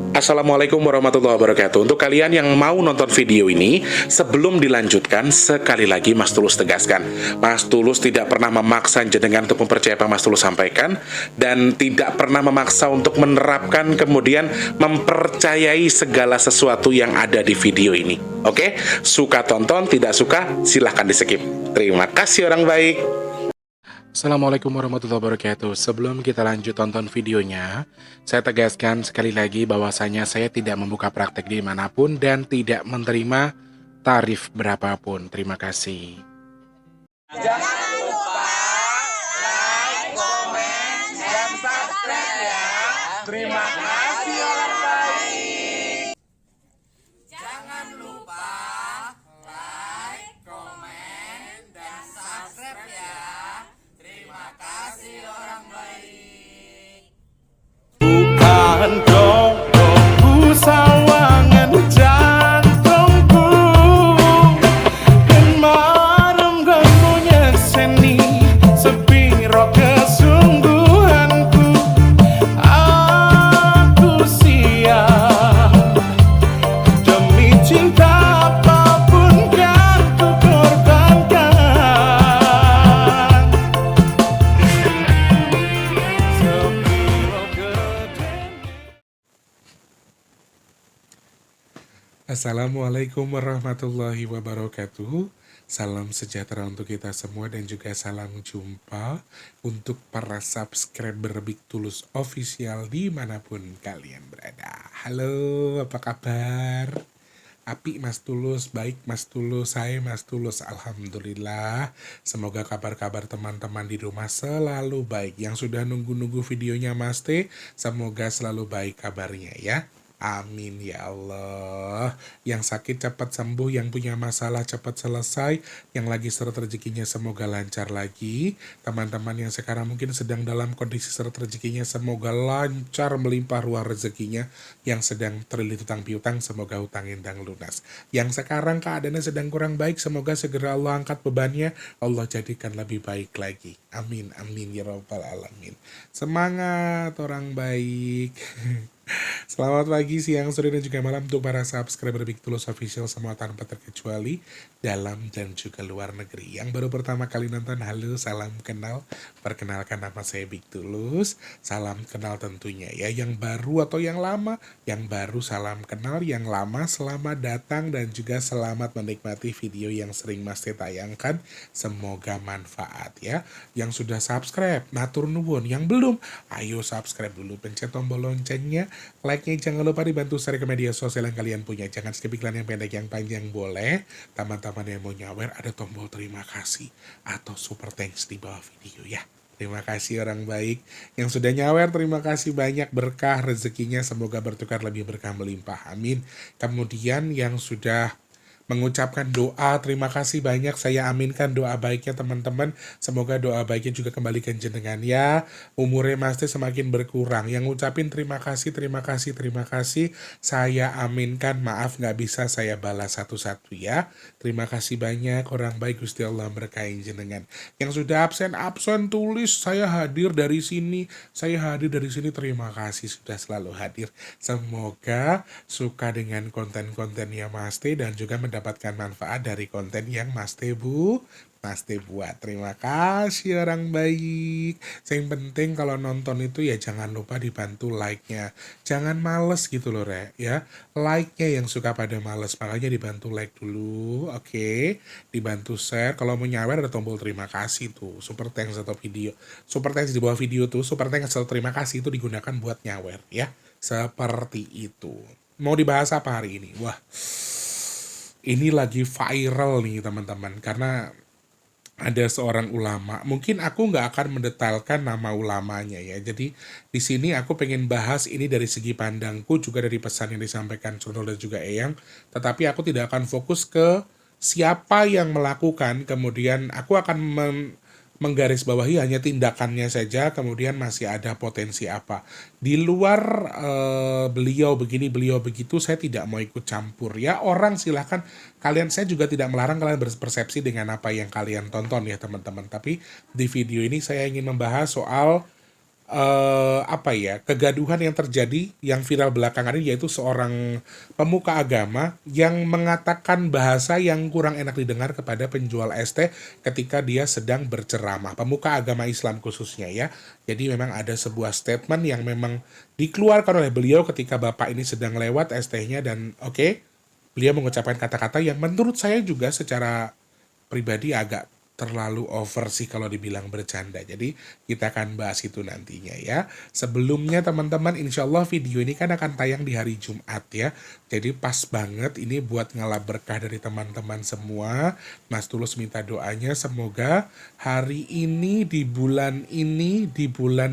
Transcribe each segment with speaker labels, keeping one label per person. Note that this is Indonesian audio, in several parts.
Speaker 1: Assalamualaikum warahmatullahi wabarakatuh. Untuk kalian yang mau nonton video ini, sebelum dilanjutkan, sekali lagi Mas Tulus tegaskan, Mas Tulus tidak pernah memaksa jenengan untuk mempercayai apa Mas Tulus sampaikan, dan tidak pernah memaksa untuk menerapkan kemudian mempercayai segala sesuatu yang ada di video ini. Oke? Suka tonton, tidak suka silahkan di skip. Terima kasih orang baik. Assalamualaikum warahmatullahi wabarakatuh. Sebelum kita lanjut tonton videonya, saya tegaskan sekali lagi bahwasanya saya tidak membuka praktek dimanapun dan tidak menerima tarif berapapun. Terima kasih.
Speaker 2: Jangan lupa like, komen, dan subscribe ya. Terima kasih orang baik. Jangan lupa like, komen, dan subscribe ya. Terima kasih orang baik. Bukan dongku sawangan jantungku dan marem ganggunya seni sepiro kesungguhanku. Aku siap demi cinta apapun kan ku korbankan. Sepiro gedenya.
Speaker 1: Assalamualaikum warahmatullahi wabarakatuh. Salam sejahtera untuk kita semua dan juga salam jumpa untuk para subscriber Big Tulus Official dimanapun kalian berada. Halo, apa kabar? Api Mas Tulus, baik Mas Tulus, saya Mas Tulus, Alhamdulillah. Semoga kabar-kabar teman-teman di rumah selalu baik. Yang sudah nunggu-nunggu videonya Mas T, semoga selalu baik kabarnya ya. Amin ya Allah. Yang sakit cepat sembuh, yang punya masalah cepat selesai, yang lagi seret rezekinya semoga lancar lagi. Teman-teman yang sekarang mungkin sedang dalam kondisi seret rezekinya semoga lancar melimpah ruah rezekinya. Yang sedang terlilit utang piutang semoga utang indang lunas. Yang sekarang keadaannya sedang kurang baik semoga segera Allah angkat bebannya, Allah jadikan lebih baik lagi. Amin amin ya rabbal alamin. Semangat orang baik. Selamat pagi, siang, sore, dan juga malam untuk para subscriber Big Tulus Official semua tanpa terkecuali dalam dan juga luar negeri. Yang baru pertama kali nonton, halo, salam kenal. Perkenalkan nama saya Big Tulus. Salam kenal tentunya ya. Yang baru atau yang lama, yang baru salam kenal, yang lama selamat datang dan juga selamat menikmati video yang sering Mas T tayangkan. Semoga manfaat ya. Yang sudah subscribe, matur nuwun. Yang belum, ayo subscribe dulu, pencet tombol loncengnya. Like-nya jangan lupa dibantu share ke media sosial yang kalian punya. Jangan skip iklan yang pendek, yang panjang boleh. Teman-teman yang mau nyawer ada tombol terima kasih atau super thanks di bawah video ya. Terima kasih orang baik. Yang sudah nyawer terima kasih banyak, berkah rezekinya semoga bertukar lebih berkah melimpah. Amin. Kemudian yang sudah mengucapkan doa, terima kasih banyak, saya aminkan doa baiknya teman-teman. Semoga doa baiknya juga kembalikan jenengan ya. Umurnya Mas T semakin berkurang. Yang ngucapin terima kasih, terima kasih, terima kasih. Saya aminkan, maaf nggak bisa saya balas satu-satu ya. Terima kasih banyak orang baik, Gusti Allah berkahi jenengan. Yang sudah absen tulis saya hadir dari sini, saya hadir dari sini, terima kasih sudah selalu hadir. Semoga suka dengan konten-kontennya Mas T dan juga mendapatkan manfaat dari konten yang Mas T buat. Terima kasih orang baik. Yang penting kalau nonton itu ya jangan lupa dibantu like-nya. Jangan males gitu loh Rek ya. Like-nya yang suka pada males, makanya dibantu like dulu. Oke. Dibantu share. Kalau mau nyawer ada tombol terima kasih tuh. Super thanks atau video. Super thanks di bawah video tuh. Super thanks atau terima kasih itu digunakan buat nyawer ya. Seperti itu. Mau dibahas apa hari ini? Wah, ini lagi viral nih teman-teman. Karena ada seorang ulama. Mungkin aku nggak akan mendetailkan nama ulamanya ya. Jadi di sini aku pengen bahas ini dari segi pandangku, juga dari pesan yang disampaikan Chonol dan juga Eyang. Tetapi aku tidak akan fokus ke siapa yang melakukan. Kemudian aku akan menggarisbawahi hanya tindakannya saja, kemudian masih ada potensi apa. Di luar beliau begini, beliau begitu, saya tidak mau ikut campur. Ya orang silahkan, saya juga tidak melarang kalian berpersepsi dengan apa yang kalian tonton ya teman-teman. Tapi di video ini saya ingin membahas soal apa ya, kegaduhan yang terjadi yang viral belakangan ini, yaitu seorang pemuka agama yang mengatakan bahasa yang kurang enak didengar kepada penjual es teh ketika dia sedang berceramah. Pemuka agama Islam khususnya ya. Jadi memang ada sebuah statement yang memang dikeluarkan oleh beliau ketika bapak ini sedang lewat es tehnya, dan oke, beliau mengucapkan kata-kata yang menurut saya juga secara pribadi agak terlalu over sih kalau dibilang bercanda. Jadi kita akan bahas itu nantinya ya. Sebelumnya teman-teman, insya Allah video ini kan akan tayang di hari Jumat ya. Jadi pas banget ini buat ngalap berkah dari teman-teman semua. Mas Tulus minta doanya semoga hari ini, di bulan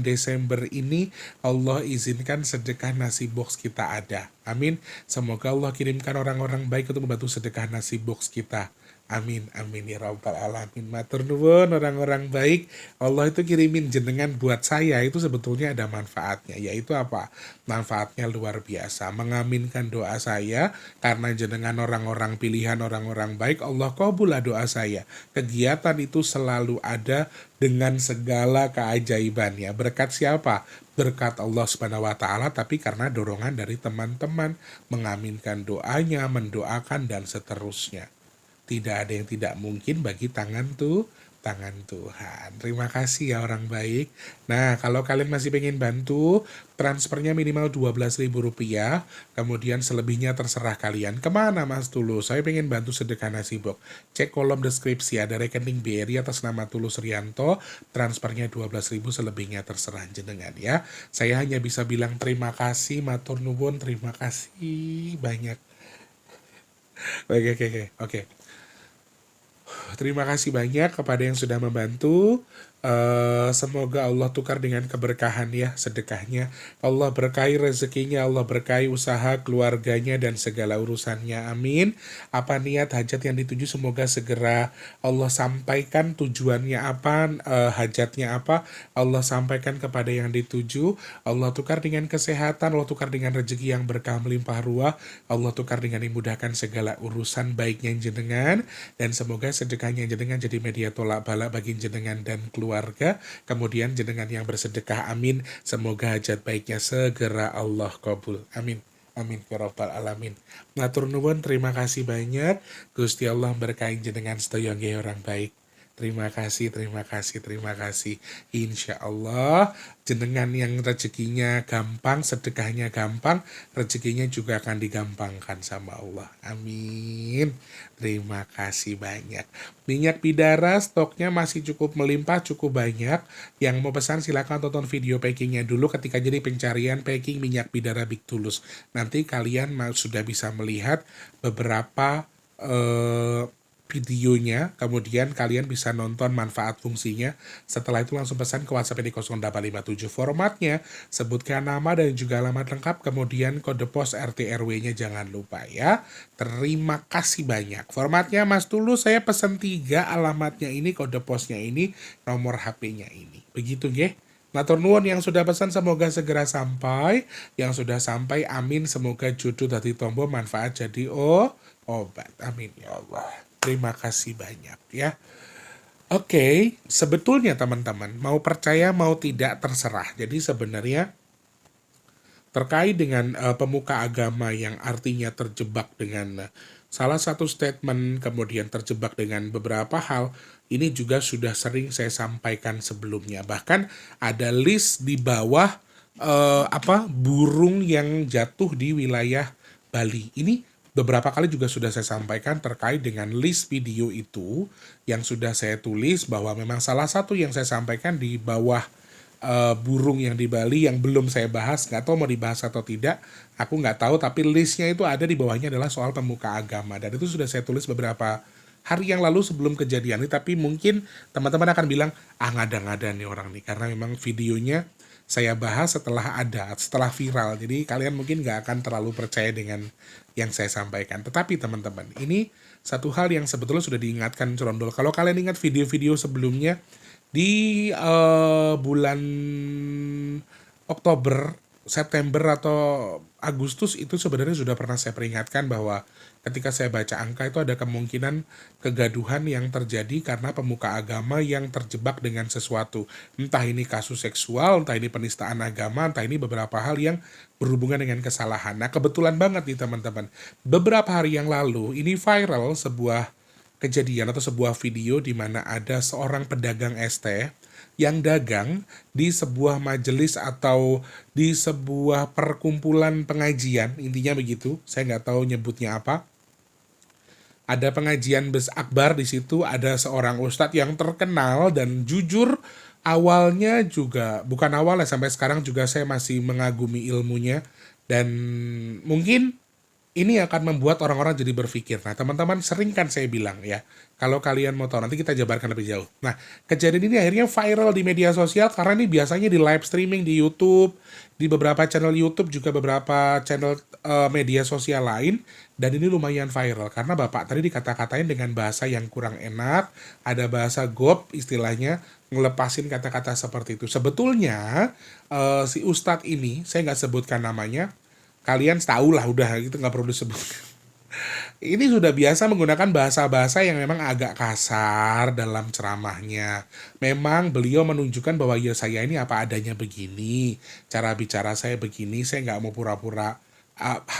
Speaker 1: Desember ini, Allah izinkan sedekah nasi box kita ada. Amin. Semoga Allah kirimkan orang-orang baik untuk membantu sedekah nasi box kita. Amin, amin ya rabbal alamin. Matur nuwun orang-orang baik. Allah itu kirimin jenengan buat saya itu sebetulnya ada manfaatnya. Yaitu apa? Manfaatnya luar biasa. Mengaminkan doa saya karena jenengan orang-orang pilihan, orang-orang baik. Allah kabullah doa saya. Kegiatan itu selalu ada dengan segala keajaibannya. Berkat siapa? Berkat Allah Subhanahu wa taala, tapi karena dorongan dari teman-teman mengaminkan doanya, mendoakan dan seterusnya. Tidak ada yang tidak mungkin bagi tangan Tuhan. Terima kasih ya orang baik. Nah, kalau kalian masih pengen bantu, transfernya minimal Rp12.000, kemudian selebihnya terserah kalian. Kemana Mas Tulus? Saya pengen bantu sedekah nasi box. Cek kolom deskripsi, ada rekening BRI atas nama Tulus Rianto, transfernya 12.000, selebihnya terserah jenengan ya. Saya hanya bisa bilang terima kasih, matur nuwun, terima kasih banyak. Oke. Terima kasih banyak kepada yang sudah membantu. Semoga Allah tukar dengan keberkahan ya sedekahnya. Allah berkahi rezekinya, Allah berkahi usaha keluarganya dan segala urusannya. Amin. Apa niat hajat yang dituju semoga segera Allah sampaikan, tujuannya apa, hajatnya apa, Allah sampaikan kepada yang dituju. Allah tukar dengan kesehatan, Allah tukar dengan rezeki yang berkah melimpah ruah, Allah tukar dengan dimudahkan segala urusan baiknya jenengan, dan semoga sedekahnya jenengan jadi media tolak bala bagi jenengan dan keluarga. Kemudian jenengan yang bersedekah, amin. Semoga hajat baiknya segera Allah kabul. Amin. Amin ya rabbal alamin. Matur nuwun, terima kasih banyak. Gusti Allah berkahi jenengan sedaya nggih orang baik. Terima kasih. Insya Allah jenengan yang rezekinya gampang, sedekahnya gampang, rezekinya juga akan digampangkan sama Allah. Amin. Terima kasih banyak. Minyak bidara stoknya masih cukup melimpah, cukup banyak. Yang mau pesan silakan tonton video packingnya dulu ketika jadi pencarian packing minyak bidara Big Tulus. Nanti kalian sudah bisa melihat beberapa videonya, kemudian kalian bisa nonton manfaat fungsinya. Setelah itu langsung pesan ke WhatsApp di 0857. Formatnya sebutkan nama dan juga alamat lengkap, kemudian kode pos RT RW-nya jangan lupa ya. Terima kasih banyak. Formatnya Mas Tulus, saya pesan 3, alamatnya ini, kode posnya ini, nomor HP-nya ini. Begitu nggih. Matur nuwun yang sudah pesan semoga segera sampai. Yang sudah sampai amin, semoga jodoh dadi tombo, manfaat jadi obat. Amin ya Allah. Terima kasih banyak ya. Oke, sebetulnya teman-teman, mau percaya mau tidak terserah. Jadi sebenarnya terkait dengan pemuka agama yang artinya terjebak dengan salah satu statement, kemudian terjebak dengan beberapa hal, ini juga sudah sering saya sampaikan sebelumnya. Bahkan ada list di bawah burung yang jatuh di wilayah Bali. Ini beberapa kali juga sudah saya sampaikan terkait dengan list video itu yang sudah saya tulis, bahwa memang salah satu yang saya sampaikan di bawah burung yang di Bali yang belum saya bahas, nggak tahu mau dibahas atau tidak, aku nggak tahu, tapi listnya itu ada di bawahnya adalah soal pemuka agama, dan itu sudah saya tulis beberapa hari yang lalu sebelum kejadian ini. Tapi mungkin teman-teman akan bilang, ngada-ngada nih orang nih, karena memang videonya saya bahas setelah viral, jadi kalian mungkin nggak akan terlalu percaya dengan yang saya sampaikan. Tetapi teman-teman, ini satu hal yang sebetulnya sudah diingatkan Cerondol. Kalau kalian ingat video-video sebelumnya di bulan Oktober September atau Agustus itu sebenarnya sudah pernah saya peringatkan bahwa ketika saya baca angka itu ada kemungkinan kegaduhan yang terjadi karena pemuka agama yang terjebak dengan sesuatu. Entah ini kasus seksual, entah ini penistaan agama, entah ini beberapa hal yang berhubungan dengan kesalahan. Nah, kebetulan banget nih teman-teman. Beberapa hari yang lalu ini viral sebuah kejadian atau sebuah video di mana ada seorang pedagang es teh yang dagang di sebuah majelis atau di sebuah perkumpulan pengajian, intinya begitu. Saya nggak tahu nyebutnya apa. Ada pengajian akbar di situ, ada seorang ustadz yang terkenal dan jujur awalnya juga, bukan awalnya, sampai sekarang juga saya masih mengagumi ilmunya dan mungkin ini akan membuat orang-orang jadi berpikir. Nah, teman-teman sering kan saya bilang ya, kalau kalian mau tahu, nanti kita jabarkan lebih jauh. Nah, kejadian ini akhirnya viral di media sosial karena ini biasanya di live streaming di YouTube, di beberapa channel YouTube, juga beberapa channel media sosial lain, dan ini lumayan viral karena Bapak tadi dikata-katain dengan bahasa yang kurang enak, ada bahasa gop istilahnya, ngelepasin kata-kata seperti itu. Sebetulnya si Ustadz ini, saya nggak sebutkan namanya, kalian tahu lah udah gitu, nggak perlu disebut. Ini sudah biasa menggunakan bahasa-bahasa yang memang agak kasar dalam ceramahnya. Memang beliau menunjukkan bahwa ya saya ini apa adanya begini, cara bicara saya begini, saya nggak mau pura-pura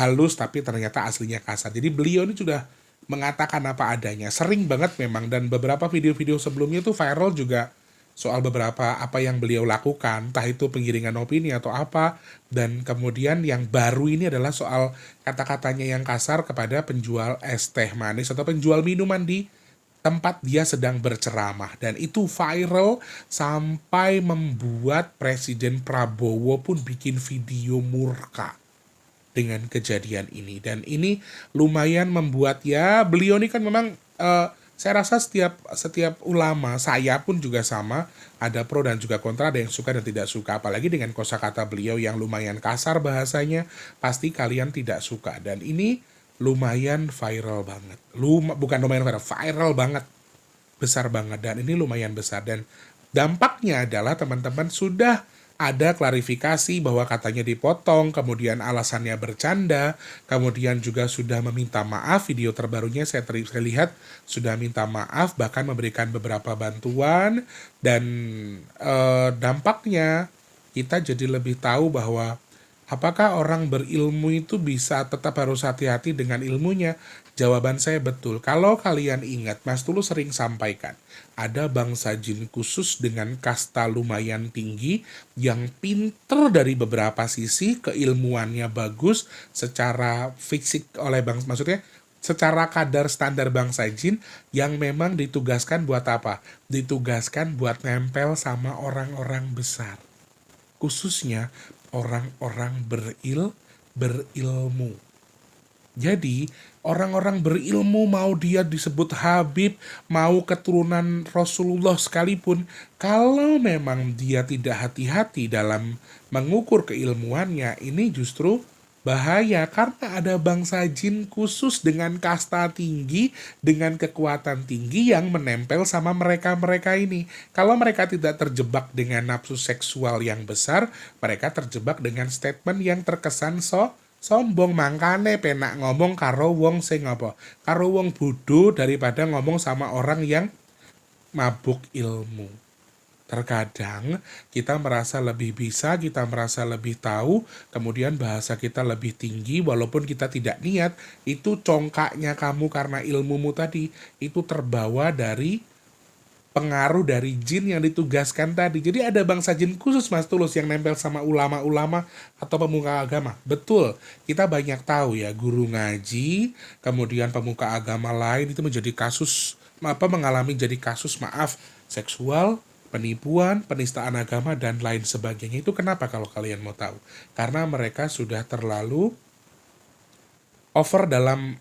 Speaker 1: halus tapi ternyata aslinya kasar. Jadi beliau ini sudah mengatakan apa adanya. Sering banget memang, dan beberapa video-video sebelumnya tuh viral juga soal beberapa apa yang beliau lakukan, entah itu penggiringan opini atau apa, dan kemudian yang baru ini adalah soal kata-katanya yang kasar kepada penjual es teh manis atau penjual minuman di tempat dia sedang berceramah, dan itu viral sampai membuat Presiden Prabowo pun bikin video murka dengan kejadian ini, dan ini lumayan membuat ya beliau ini kan memang saya rasa setiap ulama, saya pun juga sama, ada pro dan juga kontra, ada yang suka dan tidak suka, apalagi dengan kosakata beliau yang lumayan kasar bahasanya, pasti kalian tidak suka, dan ini lumayan viral banget. Bukan lumayan viral banget, besar banget, dan ini lumayan besar, dan dampaknya adalah teman-teman sudah ada klarifikasi bahwa katanya dipotong, kemudian alasannya bercanda, kemudian juga sudah meminta maaf. Video terbarunya saya lihat sudah minta maaf, bahkan memberikan beberapa bantuan, dan dampaknya kita jadi lebih tahu bahwa apakah orang berilmu itu bisa tetap harus hati-hati dengan ilmunya? Jawaban saya betul. Kalau kalian ingat, Mas Tulus sering sampaikan, ada bangsa jin khusus dengan kasta lumayan tinggi yang pinter dari beberapa sisi, keilmuannya bagus secara fisik oleh bangsa, maksudnya secara kadar standar bangsa jin yang memang ditugaskan buat apa? Ditugaskan buat nempel sama orang-orang besar. Khususnya orang-orang berilmu. Jadi, orang-orang berilmu, mau dia disebut Habib, mau keturunan Rasulullah sekalipun, kalau memang dia tidak hati-hati dalam mengukur keilmuannya, ini justru bahaya karena ada bangsa jin khusus dengan kasta tinggi, dengan kekuatan tinggi yang menempel sama mereka-mereka ini. Kalau mereka tidak terjebak dengan nafsu seksual yang besar, mereka terjebak dengan statement yang terkesan sombong, mangkane penak ngomong karo wong sing apa? Karo wong bodoh daripada ngomong sama orang yang mabuk ilmu. Terkadang kita merasa lebih bisa, kita merasa lebih tahu, kemudian bahasa kita lebih tinggi walaupun kita tidak niat, itu congkaknya kamu karena ilmumu tadi, itu terbawa dari pengaruh dari jin yang ditugaskan tadi. Jadi ada bangsa jin khusus, Mas Tulus, yang nempel sama ulama-ulama atau pemuka agama. Betul, kita banyak tahu ya, guru ngaji, kemudian pemuka agama lain itu menjadi kasus, mengalami jadi kasus seksual, penipuan, penistaan agama, dan lain sebagainya. Itu kenapa kalau kalian mau tahu? Karena mereka sudah terlalu over dalam,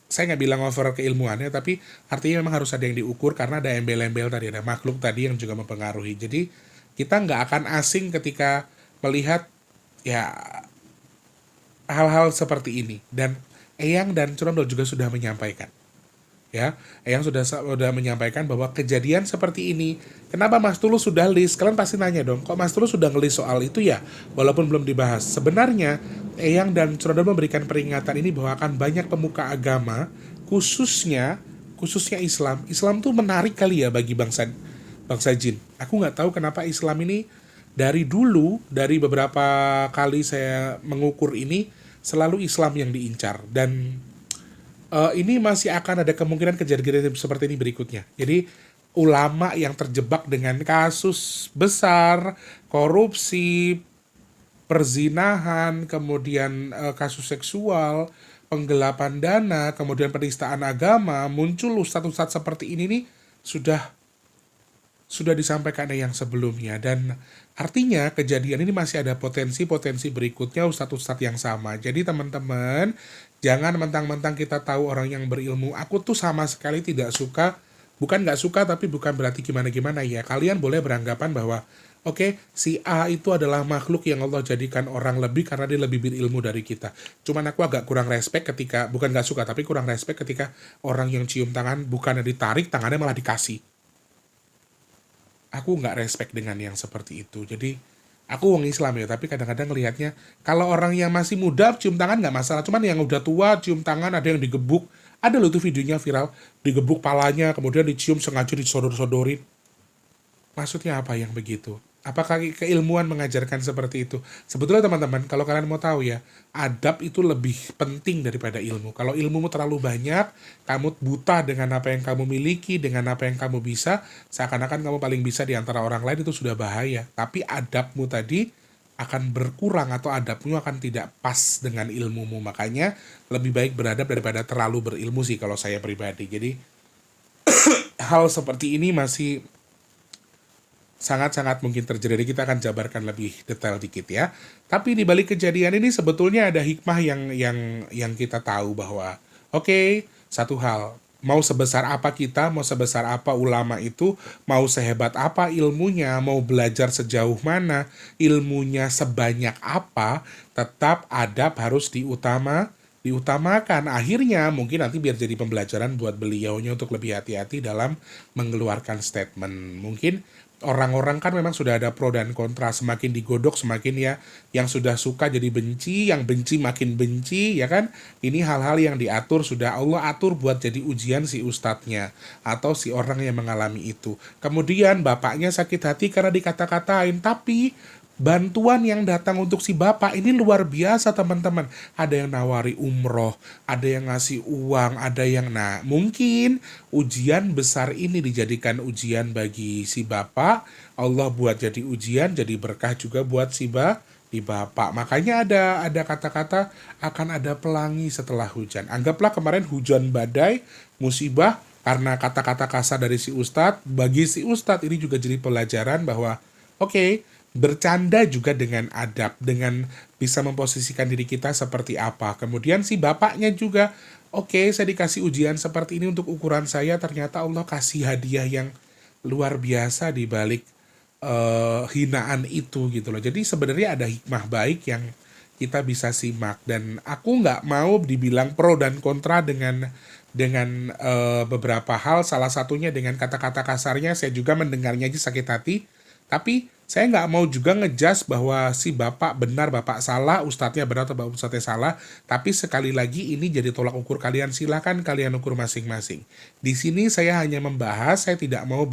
Speaker 1: saya nggak bilang over keilmuannya, tapi artinya memang harus ada yang diukur karena ada embel-embel tadi, ada makhluk tadi yang juga mempengaruhi. Jadi kita nggak akan asing ketika melihat ya hal-hal seperti ini. Dan Eyang dan Curondol juga sudah menyampaikan. ya. Eyang sudah menyampaikan bahwa kejadian seperti ini. Kenapa Mas Tulus sudah list? Kalian pasti nanya dong, kok Mas Tulus sudah ngelis soal itu ya? Walaupun belum dibahas. Sebenarnya Eyang dan Saudara memberikan peringatan ini bahwa akan banyak pemuka agama, khususnya Islam. Islam tuh menarik kali ya bagi bangsa bangsa jin. Aku nggak tahu kenapa Islam ini dari dulu, dari beberapa kali saya mengukur ini, selalu Islam yang diincar. Dan ini masih akan ada kemungkinan kejadian seperti ini berikutnya. Jadi ulama yang terjebak dengan kasus besar, korupsi, perzinahan, kemudian kasus seksual, penggelapan dana, kemudian penistaan agama, muncul ustadz-ustadz seperti ini nih sudah disampaikan yang sebelumnya, dan artinya kejadian ini masih ada potensi-potensi berikutnya ustadz-ustadz yang sama. Jadi teman-teman, jangan mentang-mentang kita tahu orang yang berilmu. Aku tuh sama sekali tidak suka, bukan nggak suka tapi bukan berarti gimana-gimana ya. Kalian boleh beranggapan bahwa oke, si A itu adalah makhluk yang Allah jadikan orang lebih karena dia lebih berilmu dari kita. Cuman aku agak kurang respect ketika, bukan nggak suka tapi kurang respect ketika orang yang cium tangan bukannya ditarik, tangannya malah dikasih. Aku nggak respect dengan yang seperti itu. Jadi aku wong Islam ya, tapi kadang-kadang ngelihatnya kalau orang yang masih muda cium tangan nggak masalah, cuman yang udah tua cium tangan, ada yang digebuk, ada loh tuh videonya viral, digebuk palanya kemudian dicium sengaja disodor-sodorin. Maksudnya apa yang begitu? Apakah keilmuan mengajarkan seperti itu? Sebetulnya teman-teman, kalau kalian mau tahu ya, adab itu lebih penting daripada ilmu. Kalau ilmumu terlalu banyak, kamu buta dengan apa yang kamu miliki, dengan apa yang kamu bisa, seakan-akan kamu paling bisa di antara orang lain, itu sudah bahaya. Tapi adabmu tadi akan berkurang atau adabmu akan tidak pas dengan ilmumu. Makanya lebih baik beradab daripada terlalu berilmu sih kalau saya pribadi. Jadi hal seperti ini masih sangat-sangat mungkin terjadi. Kita akan jabarkan lebih detail dikit ya. Tapi di balik kejadian ini sebetulnya ada hikmah yang kita tahu bahwa oke, satu hal, mau sebesar apa kita, mau sebesar apa ulama itu, mau sehebat apa ilmunya, mau belajar sejauh mana, ilmunya sebanyak apa, tetap adab harus diutamakan. Akhirnya mungkin nanti biar jadi pembelajaran buat beliaunya untuk lebih hati-hati dalam mengeluarkan statement. Mungkin orang-orang kan memang sudah ada pro dan kontra, semakin digodok semakin ya yang sudah suka jadi benci, yang benci makin benci ya kan. Ini hal-hal yang diatur, sudah Allah atur buat jadi ujian si ustadznya atau si orang yang mengalami itu. Kemudian bapaknya sakit hati karena dikata-katain, tapi bantuan yang datang untuk si bapak ini luar biasa teman-teman. Ada yang nawari umroh, ada yang ngasih uang, ada yang mungkin ujian besar ini dijadikan ujian bagi si bapak. Allah buat jadi ujian, jadi berkah juga buat si bapak. Makanya ada kata-kata akan ada pelangi setelah hujan. Anggaplah kemarin hujan badai, musibah karena kata-kata kasar dari si ustadz. Bagi si ustadz ini juga jadi pelajaran bahwa oke, bercanda juga dengan adab, dengan bisa memposisikan diri kita seperti apa. Kemudian si bapaknya juga, oke, saya dikasih ujian seperti ini untuk ukuran saya, ternyata Allah kasih hadiah yang luar biasa di balik hinaan itu gitu loh. Jadi sebenarnya ada hikmah baik yang kita bisa simak, dan aku nggak mau dibilang pro dan kontra dengan beberapa hal. Salah satunya dengan kata-kata kasarnya, saya juga mendengarnya aja sakit hati. Tapi saya nggak mau juga ngejudge bahwa si bapak benar, bapak salah, ustadznya benar atau bapak ustadznya salah. Tapi sekali lagi ini jadi tolak ukur kalian, silahkan kalian ukur masing-masing. Di sini saya hanya membahas, saya tidak mau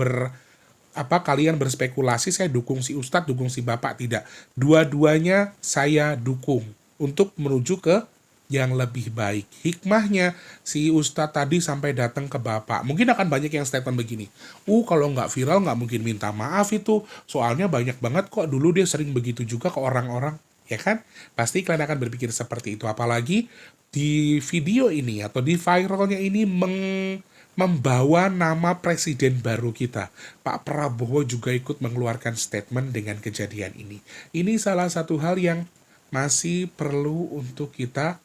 Speaker 1: kalian berspekulasi, saya dukung si ustadz, dukung si bapak, tidak. Dua-duanya saya dukung untuk menuju ke yang lebih baik. Hikmahnya si ustadz tadi sampai datang ke bapak, mungkin akan banyak yang statement begini, kalau nggak viral nggak mungkin minta maaf itu, soalnya banyak banget kok dulu dia sering begitu juga ke orang-orang, ya kan? Pasti kalian akan berpikir seperti itu, apalagi di video ini atau di viralnya ini membawa nama presiden baru kita. Pak Prabowo juga ikut mengeluarkan statement dengan kejadian ini. Ini salah satu hal yang masih perlu untuk kita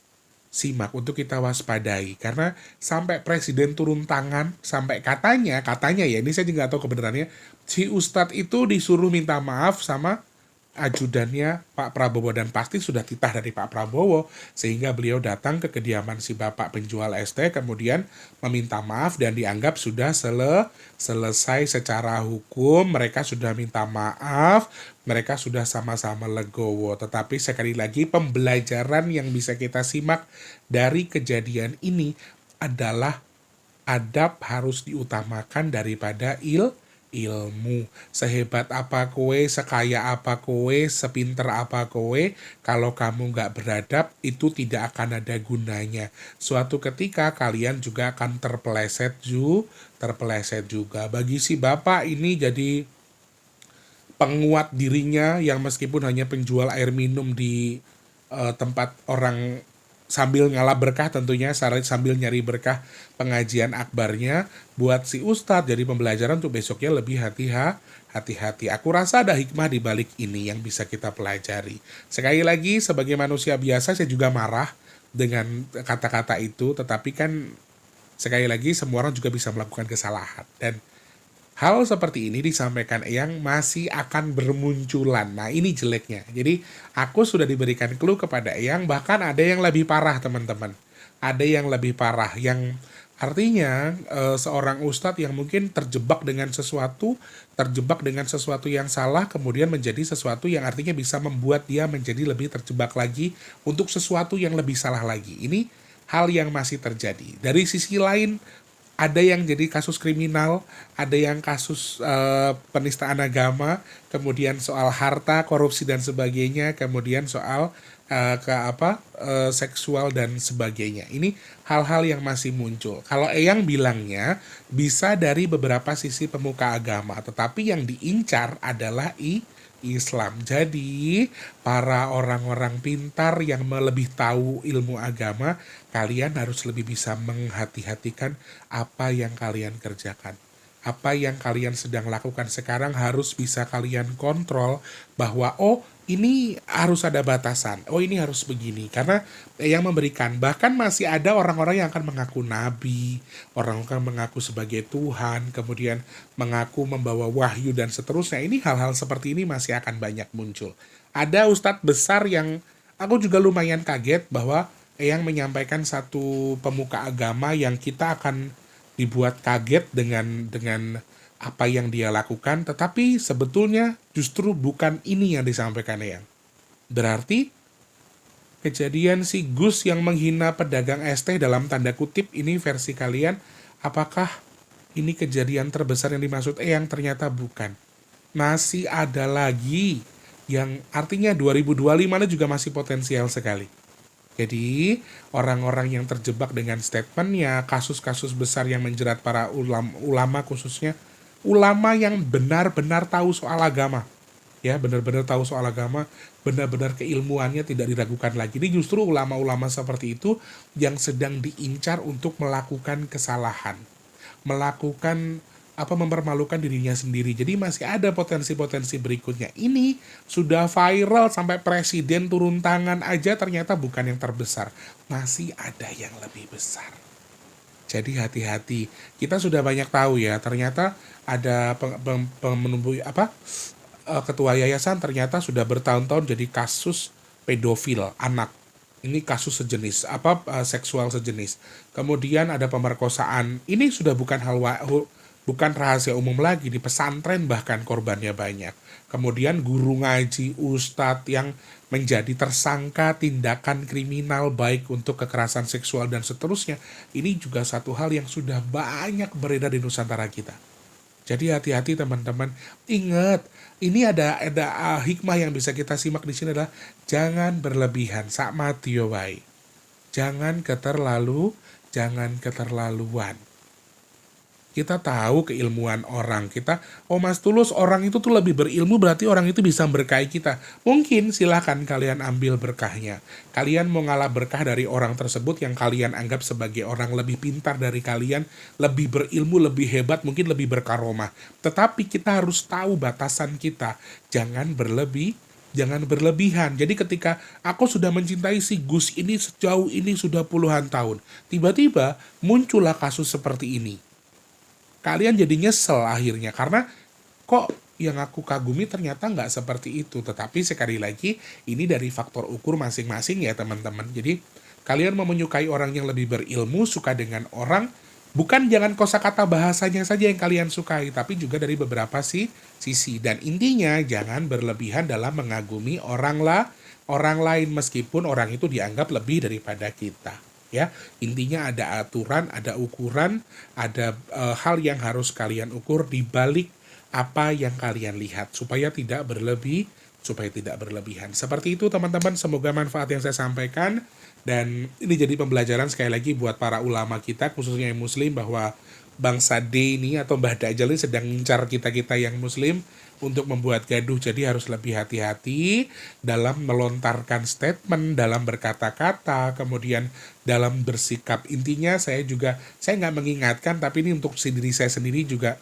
Speaker 1: simak, untuk kita waspadai, karena sampai presiden turun tangan, sampai katanya ya, ini saya juga nggak tahu kebenarannya, si ustadz itu disuruh minta maaf sama ajudannya Pak Prabowo, dan pasti sudah titah dari Pak Prabowo, sehingga beliau datang ke kediaman si bapak penjual es teh, kemudian meminta maaf dan dianggap sudah selesai secara hukum. Mereka sudah minta maaf, mereka sudah sama-sama legowo. Tetapi sekali lagi, pembelajaran yang bisa kita simak dari kejadian ini adalah adab harus diutamakan daripada ilmu. Sehebat apa kowe, sekaya apa kowe, sepinter apa kowe, kalau kamu nggak beradab, itu tidak akan ada gunanya. Suatu ketika kalian juga akan terpeleset juga. Bagi si bapak ini jadi penguat dirinya yang meskipun hanya penjual air minum di tempat orang, sambil ngalah berkah tentunya, sambil nyari berkah pengajian akbarnya, buat si ustadz jadi pembelajaran untuk besoknya lebih hati-hati. Aku rasa ada hikmah di balik ini yang bisa kita pelajari. Sekali lagi, sebagai manusia biasa saya juga marah dengan kata-kata itu, tetapi kan sekali lagi semua orang juga bisa melakukan kesalahan, dan hal seperti ini disampaikan Eyang masih akan bermunculan. Nah, ini jeleknya. Jadi, aku sudah diberikan clue kepada Eyang, bahkan ada yang lebih parah, teman-teman. Ada yang lebih parah, yang artinya seorang ustadz yang mungkin terjebak dengan sesuatu yang salah, kemudian menjadi sesuatu yang artinya bisa membuat dia menjadi lebih terjebak lagi untuk sesuatu yang lebih salah lagi. Ini hal yang masih terjadi. Dari sisi lain, ada yang jadi kasus kriminal, ada yang kasus penistaan agama, kemudian soal harta, korupsi dan sebagainya, kemudian soal seksual dan sebagainya. Ini hal-hal yang masih muncul. Kalau Eyang bilangnya bisa dari beberapa sisi pemuka agama, tetapi yang diincar adalah Islam. Jadi, para orang-orang pintar yang lebih tahu ilmu agama, kalian harus lebih bisa menghati-hatikan apa yang kalian kerjakan. Apa yang kalian sedang lakukan sekarang harus bisa kalian kontrol, bahwa ini harus ada batasan, ini harus begini, karena yang memberikan, bahkan masih ada orang-orang yang akan mengaku nabi, orang akan mengaku sebagai Tuhan, kemudian mengaku membawa wahyu dan seterusnya. Ini hal-hal seperti ini masih akan banyak muncul. Ada ustadz besar yang aku juga lumayan kaget bahwa yang menyampaikan satu pemuka agama yang kita akan dibuat kaget dengan apa yang dia lakukan, tetapi sebetulnya justru bukan ini yang disampaikan Eyang. Berarti kejadian si Gus yang menghina pedagang es teh dalam tanda kutip ini versi kalian, apakah ini kejadian terbesar yang dimaksud Eyang? Ternyata bukan. Masih ada lagi yang artinya 2025 ini juga masih potensial sekali. Jadi, orang-orang yang terjebak dengan statementnya, kasus-kasus besar yang menjerat para ulama khususnya, ulama yang benar-benar tahu soal agama, ya, benar-benar tahu soal agama, benar-benar keilmuannya tidak diragukan lagi. Ini justru ulama-ulama seperti itu yang sedang diincar untuk melakukan kesalahan, melakukan mempermalukan dirinya sendiri. Jadi masih ada potensi-potensi berikutnya. Ini sudah viral sampai presiden turun tangan aja, ternyata bukan yang terbesar. Masih ada yang lebih besar. Jadi hati-hati. Kita sudah banyak tahu ya, ternyata ada ketua yayasan ternyata sudah bertahun-tahun jadi kasus pedofil anak. Ini kasus sejenis, seksual sejenis. Kemudian ada pemerkosaan. Ini sudah bukan rahasia umum lagi, di pesantren bahkan korbannya banyak. Kemudian guru ngaji, ustadz yang menjadi tersangka tindakan kriminal baik untuk kekerasan seksual dan seterusnya. Ini juga satu hal yang sudah banyak beredar di Nusantara kita. Jadi hati-hati teman-teman. Ingat, ini ada hikmah yang bisa kita simak di sini adalah jangan berlebihan, sak mati yo wae. Jangan keterlaluan. Kita tahu keilmuan orang. Mas Tulus, orang itu tuh lebih berilmu, berarti orang itu bisa berkahi kita. Mungkin silahkan kalian ambil berkahnya. Kalian mau ngalah berkah dari orang tersebut yang kalian anggap sebagai orang lebih pintar dari kalian, lebih berilmu, lebih hebat, mungkin lebih berkaromah. Tetapi kita harus tahu batasan kita. Jangan berlebihan. Jadi ketika aku sudah mencintai si Gus ini sejauh ini sudah puluhan tahun, tiba-tiba muncullah kasus seperti ini. Kalian jadi nyesel akhirnya, karena kok yang aku kagumi ternyata nggak seperti itu. Tetapi sekali lagi, ini dari faktor ukur masing-masing ya teman-teman. Jadi, kalian mau menyukai orang yang lebih berilmu, suka dengan orang, bukan jangan kosakata bahasanya saja yang kalian sukai, tapi juga dari beberapa sisi. Dan intinya, jangan berlebihan dalam mengagumi orang lain meskipun orang itu dianggap lebih daripada kita. Ya, intinya ada aturan, ada ukuran, ada hal yang harus kalian ukur di balik apa yang kalian lihat supaya tidak berlebihan. Seperti itu teman-teman, semoga manfaat yang saya sampaikan dan ini jadi pembelajaran sekali lagi buat para ulama kita khususnya yang muslim bahwa bangsa D ini atau Mbah Dajjal ini sedang ngincar kita-kita yang muslim untuk membuat gaduh. Jadi harus lebih hati-hati dalam melontarkan statement, dalam berkata-kata, kemudian dalam bersikap. Intinya saya nggak mengingatkan, tapi ini untuk diri saya sendiri juga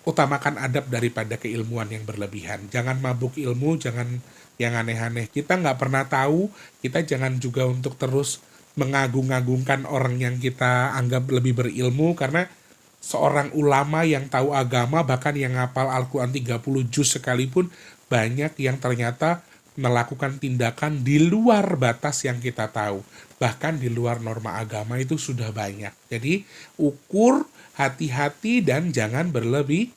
Speaker 1: utamakan adab daripada keilmuan yang berlebihan. Jangan mabuk ilmu, jangan yang aneh-aneh. Kita nggak pernah tahu, kita jangan juga untuk terus mengagung-agungkan orang yang kita anggap lebih berilmu, karena seorang ulama yang tahu agama, bahkan yang ngapal Al-Quran 30 juz sekalipun, banyak yang ternyata melakukan tindakan di luar batas yang kita tahu. Bahkan di luar norma agama itu sudah banyak. Jadi ukur, hati-hati, dan jangan berlebihan.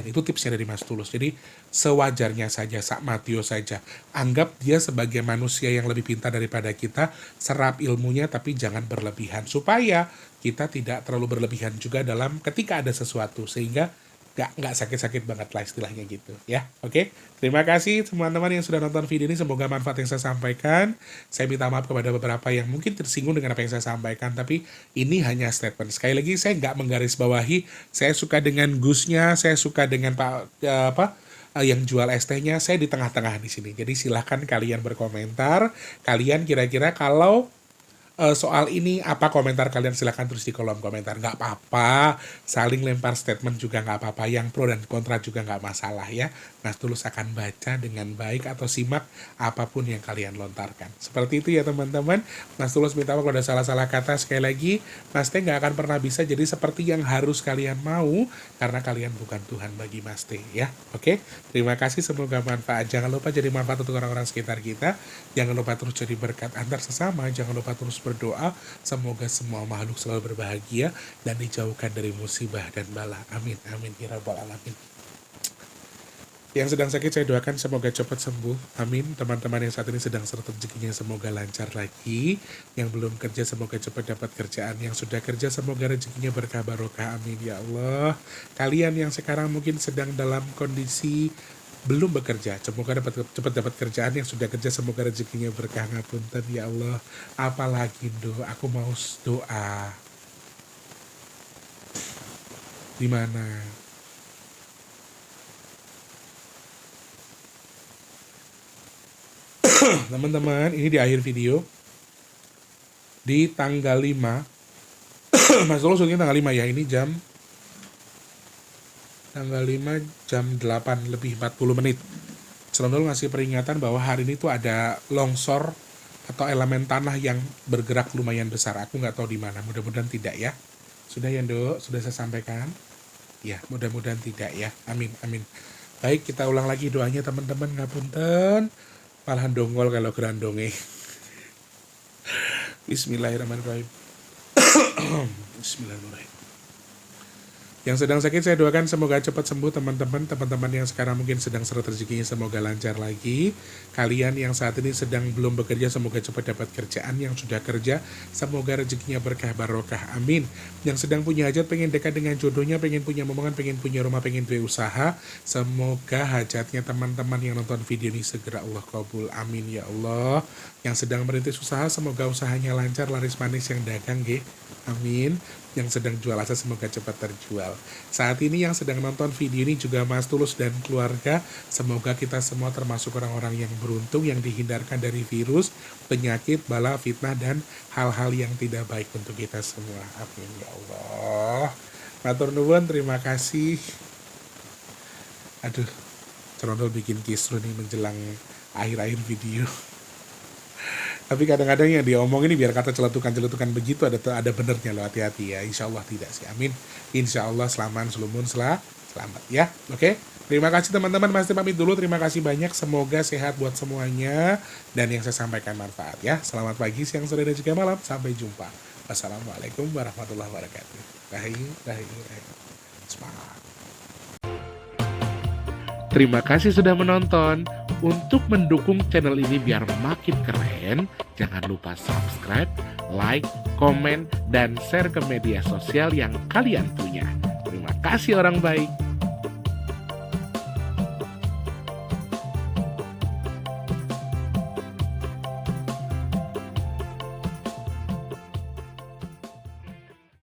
Speaker 1: Itu tipsnya dari Mas Tulus. Jadi sewajarnya saja, sak matio saja. Anggap dia sebagai manusia yang lebih pintar daripada kita, serap ilmunya tapi jangan berlebihan. Supaya kita tidak terlalu berlebihan juga dalam ketika ada sesuatu, sehingga nggak sakit-sakit banget lah istilahnya gitu ya. Oke, terima kasih teman-teman yang sudah nonton video ini, semoga manfaat yang saya sampaikan. Saya minta maaf kepada beberapa yang mungkin tersinggung dengan apa yang saya sampaikan, tapi ini hanya statement. Sekali lagi saya nggak menggarisbawahi, saya suka dengan Gusnya, saya suka dengan yang jual es tehnya, saya di tengah-tengah di sini. Jadi silahkan kalian berkomentar, kalian kira-kira kalau soal ini apa komentar kalian, silahkan tulis di kolom komentar. Nggak apa-apa, saling lempar statement juga nggak apa-apa, yang pro dan kontra juga nggak masalah ya. Mas Tulus akan baca dengan baik atau simak apapun yang kalian lontarkan. Seperti itu ya teman-teman. Mas Tulus minta maaf kalau ada salah-salah kata. Sekali lagi, Mas Teh nggak akan pernah bisa jadi seperti yang harus kalian mau, karena kalian bukan Tuhan bagi Mas Teh ya. Oke, terima kasih, semoga manfaat. Jangan lupa jadi manfaat untuk orang-orang sekitar kita. Jangan lupa terus jadi berkat antar sesama. Jangan lupa terus berdoa semoga semua makhluk selalu berbahagia dan dijauhkan dari musibah dan bala. Amin amin ya rabbal alamin. Yang sedang sakit saya doakan semoga cepat sembuh. Amin. Teman-teman yang saat ini sedang seret rezekinya semoga lancar lagi. Yang belum kerja semoga cepat dapat kerjaan. Yang sudah kerja semoga rezekinya berkah barokah. Amin ya Allah. Kalian yang sekarang mungkin sedang dalam kondisi belum bekerja, semoga cepat dapat kerjaan. Yang sudah kerja semoga rezekinya berkah. Ngapunten ya Allah, apalagi aku mau doa di mana teman-teman, ini di akhir video di tanggal 5 Mas Tulus syutingnya tanggal 5 ya, ini tanggal 5 jam 8 lebih 40 menit. Selondol ngasih peringatan bahwa hari ini tuh ada longsor atau elemen tanah yang bergerak lumayan besar. Aku nggak tahu di mana, mudah-mudahan tidak ya. Sudah ya Ndo, sudah saya sampaikan. Ya, mudah-mudahan tidak ya. Amin, amin. Baik, kita ulang lagi doanya teman-teman, ngapunten. Malahan dongol kalau gerandonge. Bismillahirrahmanirrahim. Bismillahirrahmanirrahim. Yang sedang sakit saya doakan semoga cepat sembuh teman-teman. Teman-teman yang sekarang mungkin sedang seret rezekinya semoga lancar lagi. Kalian yang saat ini sedang belum bekerja semoga cepat dapat kerjaan. Yang sudah kerja semoga rezekinya berkah barokah. Amin. Yang sedang punya hajat, pengen dekat dengan jodohnya, pengen punya momongan, pengen punya rumah, pengen punya usaha, semoga hajatnya teman-teman yang nonton video ini segera Allah kabul. Amin ya Allah. Yang sedang merintis usaha semoga usahanya lancar, laris manis yang dagang nggih. Amin. Yang sedang jual aset semoga cepat terjual. Saat ini yang sedang nonton video ini juga Mas Tulus dan keluarga, semoga kita semua termasuk orang-orang yang beruntung, yang dihindarkan dari virus, penyakit, bala, fitnah, dan hal-hal yang tidak baik untuk kita semua. Amin ya Allah. Matur nuwun, terima kasih. Aduh, Cerondol bikin kisru nih menjelang akhir-akhir video. Tapi kadang-kadang yang dia omong ini biar kata celetukan-celetukan begitu ada benernya loh, hati-hati ya. Insya Allah tidak sih, amin. Insya Allah selaman sulumun Selamat ya, oke. Terima kasih teman-teman, Mas pamit dulu. Terima kasih banyak, semoga sehat buat semuanya dan yang saya sampaikan manfaat ya. Selamat pagi, siang, sore, dan juga malam. Sampai jumpa. Wassalamualaikum warahmatullahi wabarakatuh. Rahayu. Semangat. Terima kasih sudah menonton. Untuk mendukung channel ini biar makin keren, jangan lupa subscribe, like, komen, dan share ke media sosial yang kalian punya. Terima kasih orang baik.